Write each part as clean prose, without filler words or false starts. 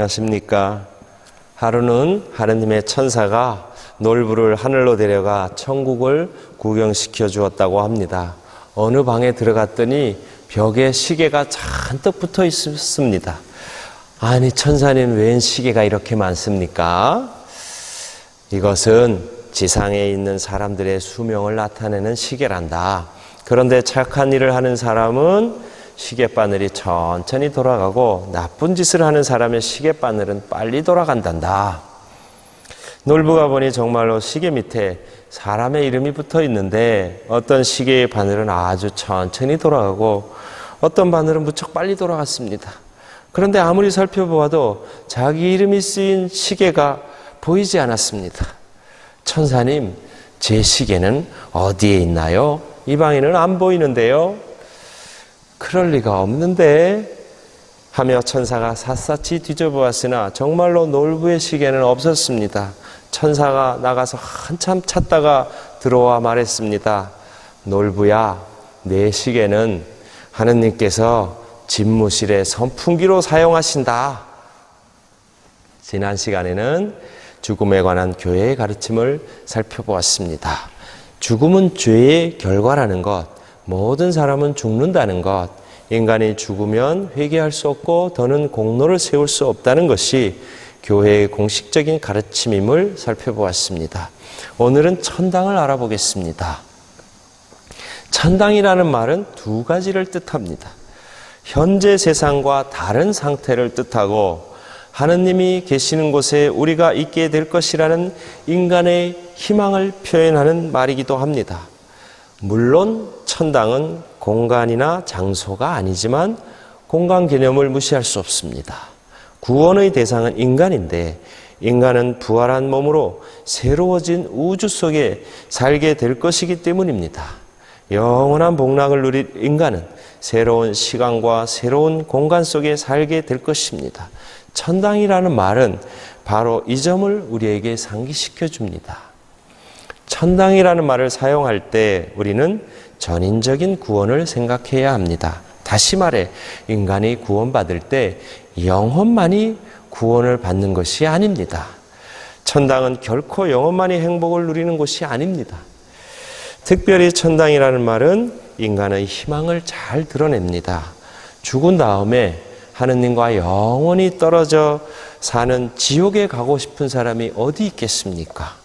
안녕하십니까. 하루는 하느님의 천사가 놀부를 하늘로 데려가 천국을 구경시켜 주었다고 합니다. 어느 방에 들어갔더니 벽에 시계가 잔뜩 붙어 있었습니다. 아니, 천사님 웬 시계가 이렇게 많습니까? 이것은 지상에 있는 사람들의 수명을 나타내는 시계란다. 그런데 착한 일을 하는 사람은 시계바늘이 천천히 돌아가고 나쁜 짓을 하는 사람의 시계바늘은 빨리 돌아간단다. 놀부가 보니 정말로 시계 밑에 사람의 이름이 붙어 있는데 어떤 시계의 바늘은 아주 천천히 돌아가고 어떤 바늘은 무척 빨리 돌아갔습니다. 그런데 아무리 살펴보아도 자기 이름이 쓰인 시계가 보이지 않았습니다. 천사님, 제 시계는 어디에 있나요? 이 방에는 안 보이는데요. 그럴 리가 없는데 하며 천사가 샅샅이 뒤져보았으나 정말로 놀부의 시계는 없었습니다. 천사가 나가서 한참 찾다가 들어와 말했습니다. 놀부야, 내 시계는 하느님께서 집무실의 선풍기로 사용하신다. 지난 시간에는 죽음에 관한 교회의 가르침을 살펴보았습니다. 죽음은 죄의 결과라는 것, 모든 사람은 죽는다는 것, 인간이 죽으면 회개할 수 없고 더는 공로를 세울 수 없다는 것이 교회의 공식적인 가르침임을 살펴보았습니다. 오늘은 천당을 알아보겠습니다. 천당이라는 말은 두 가지를 뜻합니다. 현재 세상과 다른 상태를 뜻하고 하느님이 계시는 곳에 우리가 있게 될 것이라는 인간의 희망을 표현하는 말이기도 합니다. 물론 천당은 공간이나 장소가 아니지만 공간 개념을 무시할 수 없습니다. 구원의 대상은 인간인데 인간은 부활한 몸으로 새로워진 우주 속에 살게 될 것이기 때문입니다. 영원한 복락을 누릴 인간은 새로운 시간과 새로운 공간 속에 살게 될 것입니다. 천당이라는 말은 바로 이 점을 우리에게 상기시켜 줍니다. 천당이라는 말을 사용할 때 우리는 전인적인 구원을 생각해야 합니다. 다시 말해 인간이 구원받을 때 영혼만이 구원을 받는 것이 아닙니다. 천당은 결코 영혼만이 행복을 누리는 곳이 아닙니다. 특별히 천당이라는 말은 인간의 희망을 잘 드러냅니다. 죽은 다음에 하느님과 영원히 떨어져 사는 지옥에 가고 싶은 사람이 어디 있겠습니까?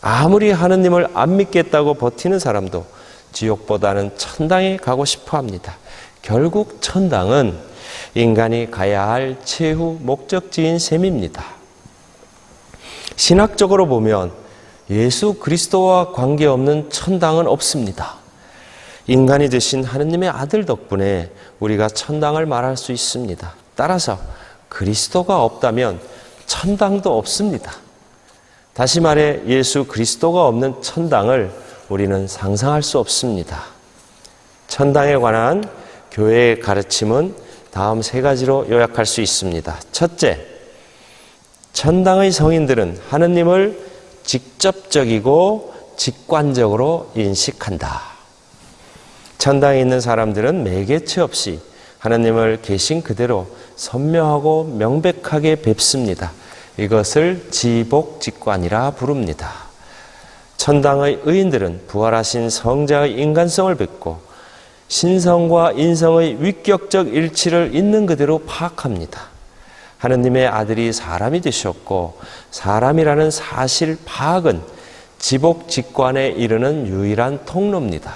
아무리 하느님을 안 믿겠다고 버티는 사람도 지옥보다는 천당에 가고 싶어 합니다. 결국 천당은 인간이 가야 할 최후 목적지인 셈입니다. 신학적으로 보면 예수 그리스도와 관계없는 천당은 없습니다. 인간이 되신 하느님의 아들 덕분에 우리가 천당을 말할 수 있습니다. 따라서 그리스도가 없다면 천당도 없습니다. 다시 말해 예수 그리스도가 없는 천당을 우리는 상상할 수 없습니다. 천당에 관한 교회의 가르침은 다음 세 가지로 요약할 수 있습니다. 첫째, 천당의 성인들은 하느님을 직접적이고 직관적으로 인식한다. 천당에 있는 사람들은 매개체 없이 하느님을 계신 그대로 선명하고 명백하게 뵙습니다. 이것을 지복직관이라 부릅니다. 천당의 의인들은 부활하신 성자의 인간성을 뵙고 신성과 인성의 위격적 일치를 있는 그대로 파악합니다. 하느님의 아들이 사람이 되셨고 사람이라는 사실 파악은 지복직관에 이르는 유일한 통로입니다.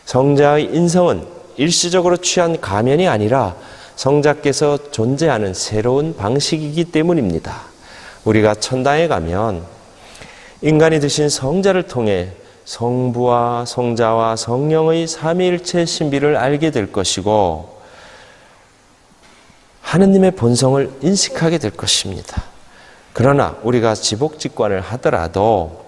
성자의 인성은 일시적으로 취한 가면이 아니라 성자께서 존재하는 새로운 방식이기 때문입니다. 우리가 천당에 가면 인간이 되신 성자를 통해 성부와 성자와 성령의 삼위일체 신비를 알게 될 것이고 하느님의 본성을 인식하게 될 것입니다. 그러나 우리가 지복직관을 하더라도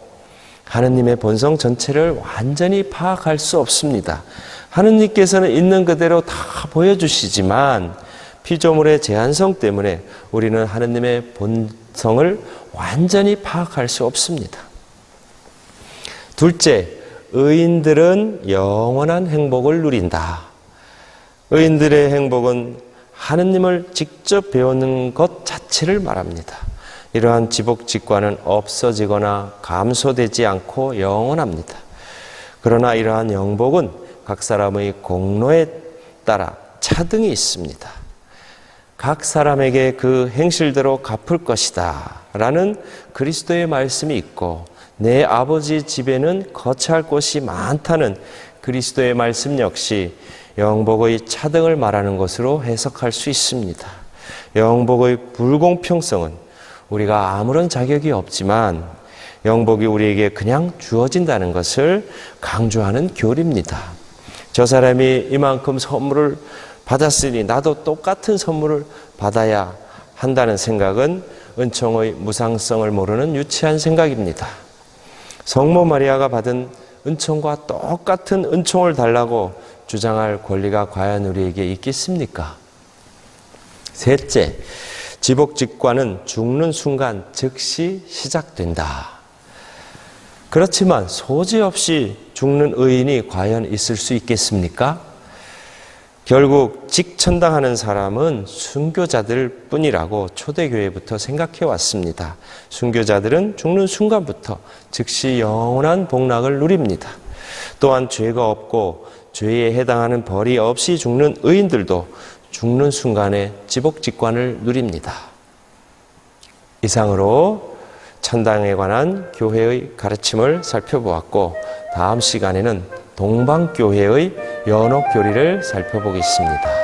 하느님의 본성 전체를 완전히 파악할 수 없습니다. 하느님께서는 있는 그대로 다 보여주시지만 피조물의 제한성 때문에 우리는 하느님의 본성을 완전히 파악할 수 없습니다. 둘째, 의인들은 영원한 행복을 누린다. 의인들의 행복은 하느님을 직접 배우는 것 자체를 말합니다. 이러한 지복직관은 없어지거나 감소되지 않고 영원합니다. 그러나 이러한 영복은 각 사람의 공로에 따라 차등이 있습니다. 각 사람에게 그 행실대로 갚을 것이다 라는 그리스도의 말씀이 있고, 내 아버지 집에는 거처할 곳이 많다는 그리스도의 말씀 역시 영복의 차등을 말하는 것으로 해석할 수 있습니다. 영복의 불공평성은 우리가 아무런 자격이 없지만 영복이 우리에게 그냥 주어진다는 것을 강조하는 교리입니다. 저 사람이 이만큼 선물을 받았으니 나도 똑같은 선물을 받아야 한다는 생각은 은총의 무상성을 모르는 유치한 생각입니다. 성모 마리아가 받은 은총과 똑같은 은총을 달라고 주장할 권리가 과연 우리에게 있겠습니까? 셋째, 지복직관은 죽는 순간 즉시 시작된다. 그렇지만 소지 없이 죽는 의인이 과연 있을 수 있겠습니까? 결국 직천당하는 사람은 순교자들 뿐이라고 초대교회부터 생각해 왔습니다. 순교자들은 죽는 순간부터 즉시 영원한 복락을 누립니다. 또한 죄가 없고 죄에 해당하는 벌이 없이 죽는 의인들도 죽는 순간에 지복직관을 누립니다. 이상으로 천당에 관한 교회의 가르침을 살펴보았고, 다음 시간에는 동방교회의 연옥교리를 살펴보겠습니다.